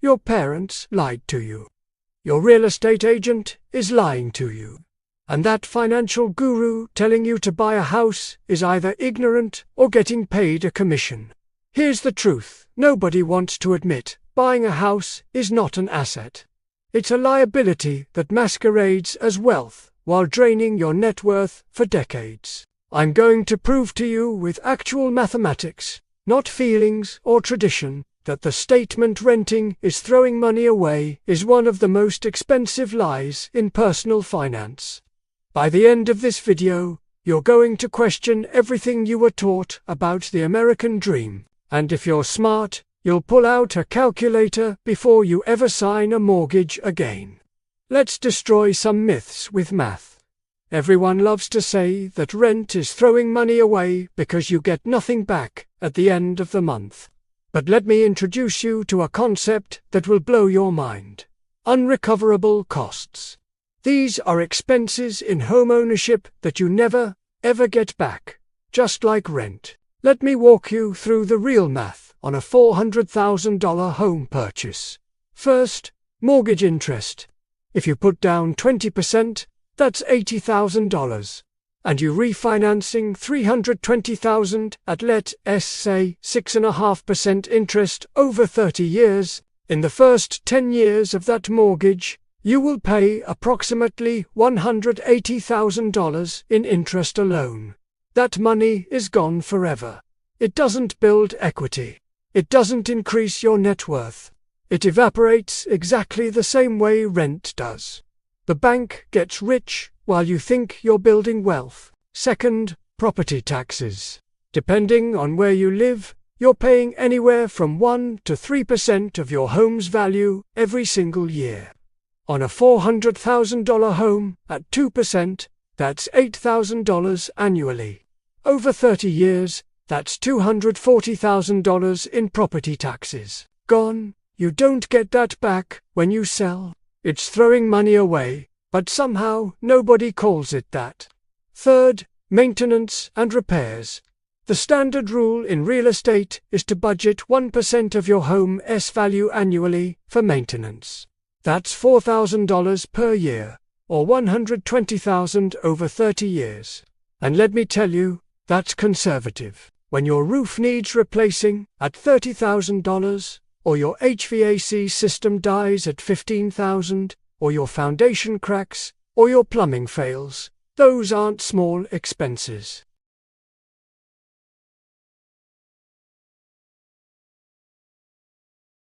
Your parents lied to you. Your real estate agent is lying to you. And that financial guru telling you to buy a house is either ignorant or getting paid a commission. Here's the truth nobody wants to admit: buying a house is not an asset. It's a liability that masquerades as wealth while draining your net worth for decades. I'm going to prove to you with actual mathematics, not feelings or tradition, that the statement renting is throwing money away is one of the most expensive lies in personal finance. By the end of this video, you're going to question everything you were taught about the American dream, and if you're smart, you'll pull out a calculator before you ever sign a mortgage again. Let's destroy some myths with math. Everyone loves to say that rent is throwing money away because you get nothing back at the end of the month. But let me introduce you to a concept that will blow your mind: unrecoverable costs. These are expenses in homeownership that you never, ever get back, just like rent. Let me walk you through the real math on a $400,000 home purchase. First, mortgage interest. If you put down 20%, that's $80,000. And you refinancing $320,000 at, let's say, 6.5% interest over 30 years, in the first 10 years of that mortgage, you will pay approximately $180,000 in interest alone. That money is gone forever. It doesn't build equity. It doesn't increase your net worth. It evaporates exactly the same way rent does. The bank gets rich while you think you're building wealth. Second, property taxes. Depending on where you live, you're paying anywhere from 1 to 3% of your home's value every single year. On a $400,000 home, at 2%, that's $8,000 annually. Over 30 years, that's $240,000 in property taxes. Gone. You don't get that back when you sell. It's throwing money away, but somehow nobody calls it that. Third, maintenance and repairs. The standard rule in real estate is to budget 1% of your home's value annually for maintenance. That's $4,000 per year, or $120,000 over 30 years. And let me tell you, that's conservative. When your roof needs replacing at $30,000, or your HVAC system dies at $15,000, or your foundation cracks, or your plumbing fails, those aren't small expenses.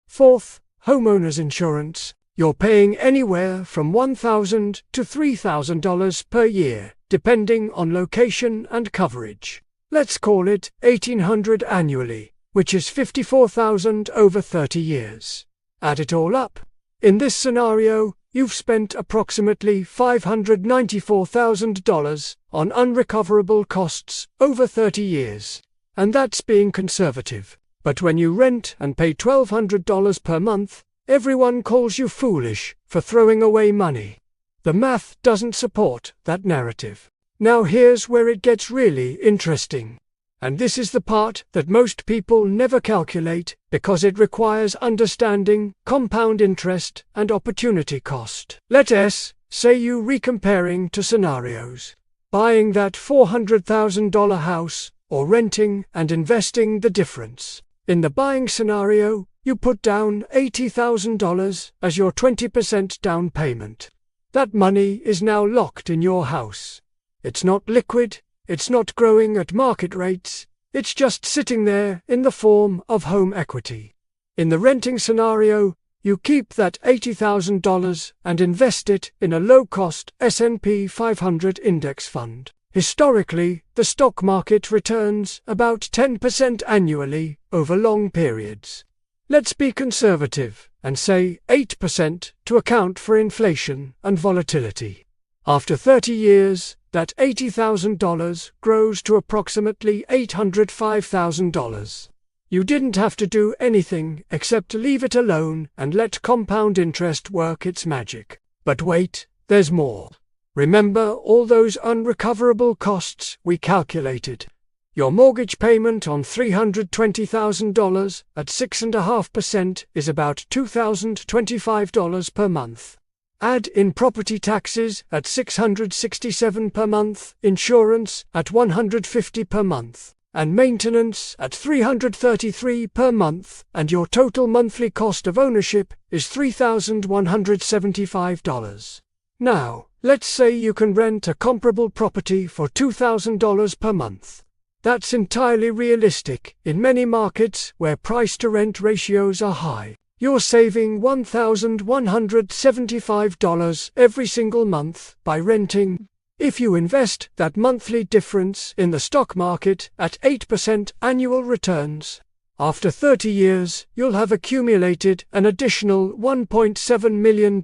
Fourth, homeowners insurance. You're paying anywhere from $1,000 to $3,000 per year, depending on location and coverage. Let's call it $1,800 annually, which is $54,000 over 30 years. Add it all up. In this scenario, you've spent approximately $594,000 on unrecoverable costs over 30 years. And that's being conservative. But when you rent and pay $1,200 per month, everyone calls you foolish for throwing away money. The math doesn't support that narrative. Now here's where it gets really interesting. And this is the part that most people never calculate because it requires understanding compound interest and opportunity cost. Let's say you recomparing two scenarios: buying that $400,000 house or renting and investing the difference. In the buying scenario, you put down $80,000 as your 20% down payment. That money is now locked in your house. It's not liquid, it's not growing at market rates, it's just sitting there in the form of home equity. In the renting scenario, you keep that $80,000 and invest it in a low-cost S&P 500 index fund. Historically, the stock market returns about 10% annually over long periods. Let's be conservative and say 8% to account for inflation and volatility. After 30 years, that $80,000 grows to approximately $805,000. You didn't have to do anything except to leave it alone and let compound interest work its magic. But wait, there's more. Remember all those unrecoverable costs we calculated? Your mortgage payment on $320,000 at 6.5% is about $2,025 per month. Add in property taxes at $667 per month, insurance at $150 per month, and maintenance at $333 per month, and your total monthly cost of ownership is $3,175. Now, let's say you can rent a comparable property for $2,000 per month. That's entirely realistic in many markets where price-to-rent ratios are high. You're saving $1,175 every single month by renting. If you invest that monthly difference in the stock market at 8% annual returns, after 30 years you'll have accumulated an additional $1.7 million.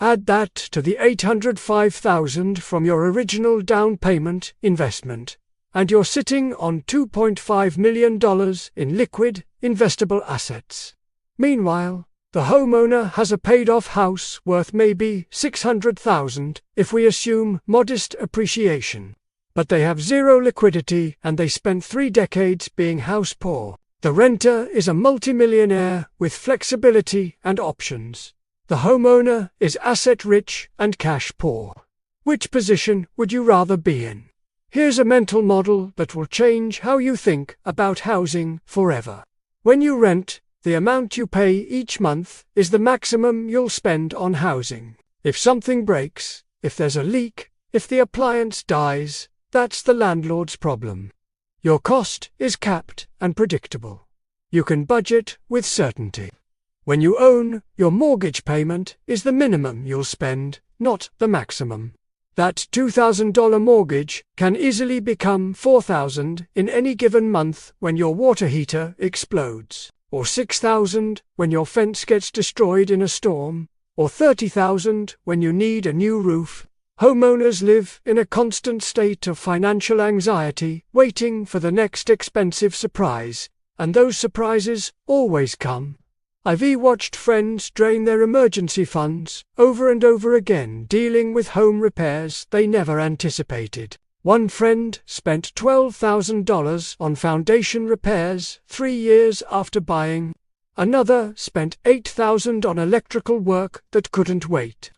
Add that to the $805,000 from your original down payment investment, and you're sitting on $2.5 million in liquid, investable assets. Meanwhile, the homeowner has a paid-off house worth maybe $600,000 if we assume modest appreciation. But they have zero liquidity and they spent 3 decades being house poor. The renter is a multimillionaire with flexibility and options. The homeowner is asset-rich and cash-poor. Which position would you rather be in? Here's a mental model that will change how you think about housing forever. When you rent, the amount you pay each month is the maximum you'll spend on housing. If something breaks, if there's a leak, if the appliance dies, that's the landlord's problem. Your cost is capped and predictable. You can budget with certainty. When you own, your mortgage payment is the minimum you'll spend, not the maximum. That $2,000 mortgage can easily become $4,000 in any given month when your water heater explodes, or $6,000 when your fence gets destroyed in a storm, or $30,000 when you need a new roof. Homeowners live in a constant state of financial anxiety, waiting for the next expensive surprise, and those surprises always come. I've watched friends drain their emergency funds over and over again dealing with home repairs they never anticipated. One friend spent $12,000 on foundation repairs 3 years after buying. Another spent $8,000 on electrical work that couldn't wait.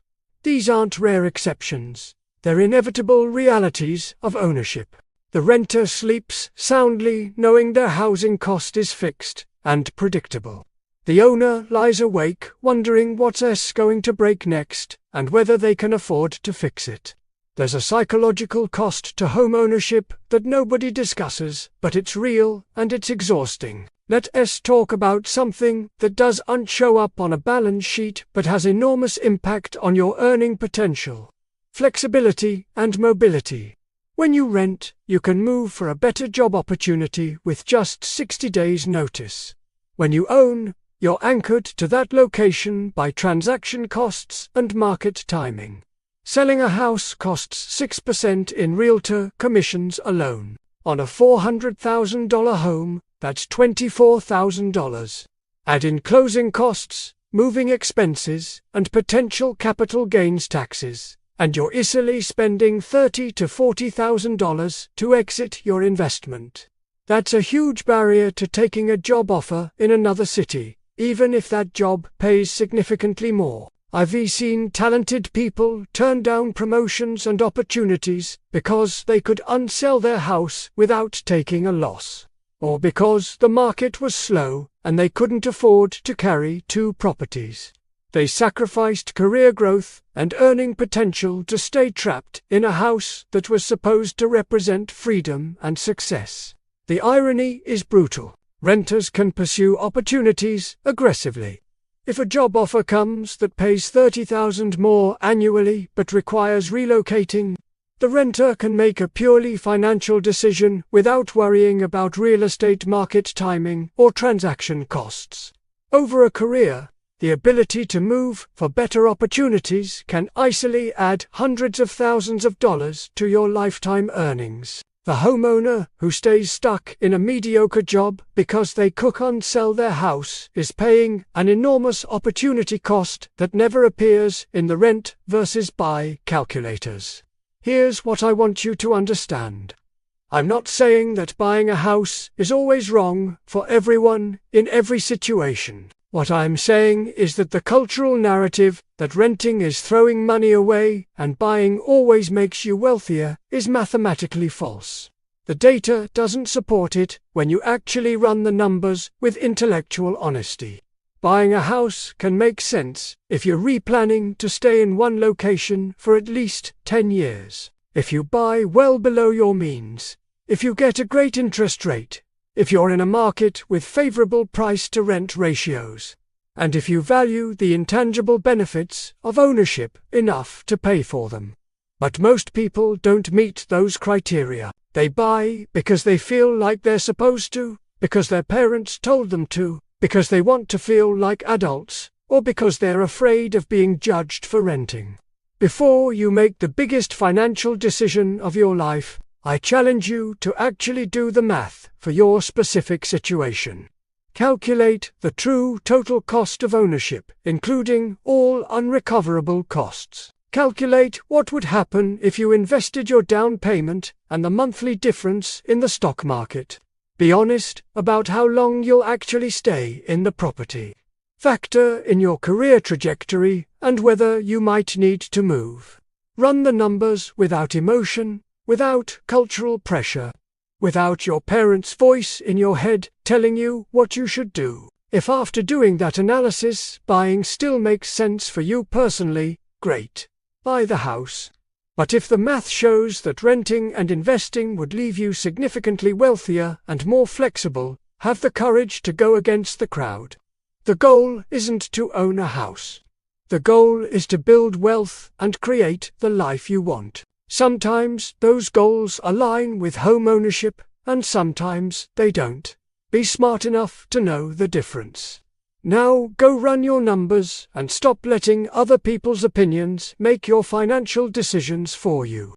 These aren't rare exceptions. They're inevitable realities of ownership. The renter sleeps soundly knowing their housing cost is fixed and predictable. The owner lies awake wondering what's going to break next and whether they can afford to fix it. There's a psychological cost to home ownership that nobody discusses, but it's real and it's exhausting. Let's talk about something that doesn't show up on a balance sheet but has enormous impact on your earning potential. Flexibility and mobility. When you rent, you can move for a better job opportunity with just 60 days' notice. When you own, you're anchored to that location by transaction costs and market timing. Selling a house costs 6% in realtor commissions alone. On a $400,000 home, that's $24,000. Add in closing costs, moving expenses, and potential capital gains taxes, and you're easily spending $30,000 to $40,000 to exit your investment. That's a huge barrier to taking a job offer in another city, even if that job pays significantly more. I've seen talented people turn down promotions and opportunities because they could unsell their house without taking a loss, or because the market was slow and they couldn't afford to carry 2 properties. They sacrificed career growth and earning potential to stay trapped in a house that was supposed to represent freedom and success. The irony is brutal. Renters can pursue opportunities aggressively. If a job offer comes that pays $30,000 more annually but requires relocating, the renter can make a purely financial decision without worrying about real estate market timing or transaction costs. Over a career, the ability to move for better opportunities can easily add hundreds of thousands of dollars to your lifetime earnings. The homeowner who stays stuck in a mediocre job because they couldn't sell their house is paying an enormous opportunity cost that never appears in the rent versus buy calculators. Here's what I want you to understand. I'm not saying that buying a house is always wrong for everyone in every situation. What I'm saying is that the cultural narrative that renting is throwing money away and buying always makes you wealthier is mathematically false. The data doesn't support it when you actually run the numbers with intellectual honesty. Buying a house can make sense if you're replanning to stay in one location for at least 10 years. If you buy well below your means, if you get a great interest rate, if you're in a market with favorable price-to-rent ratios, and if you value the intangible benefits of ownership enough to pay for them. But most people don't meet those criteria. They buy because they feel like they're supposed to, because their parents told them to, because they want to feel like adults, or because they're afraid of being judged for renting. Before you make the biggest financial decision of your life, I challenge you to actually do the math for your specific situation. Calculate the true total cost of ownership, including all unrecoverable costs. Calculate what would happen if you invested your down payment and the monthly difference in the stock market. Be honest about how long you'll actually stay in the property. Factor in your career trajectory and whether you might need to move. Run the numbers without emotion, without cultural pressure, without your parents' voice in your head telling you what you should do. If after doing that analysis, buying still makes sense for you personally, great. Buy the house. But if the math shows that renting and investing would leave you significantly wealthier and more flexible, have the courage to go against the crowd. The goal isn't to own a house. The goal is to build wealth and create the life you want. Sometimes those goals align with homeownership, and sometimes they don't. Be smart enough to know the difference. Now go run your numbers and stop letting other people's opinions make your financial decisions for you.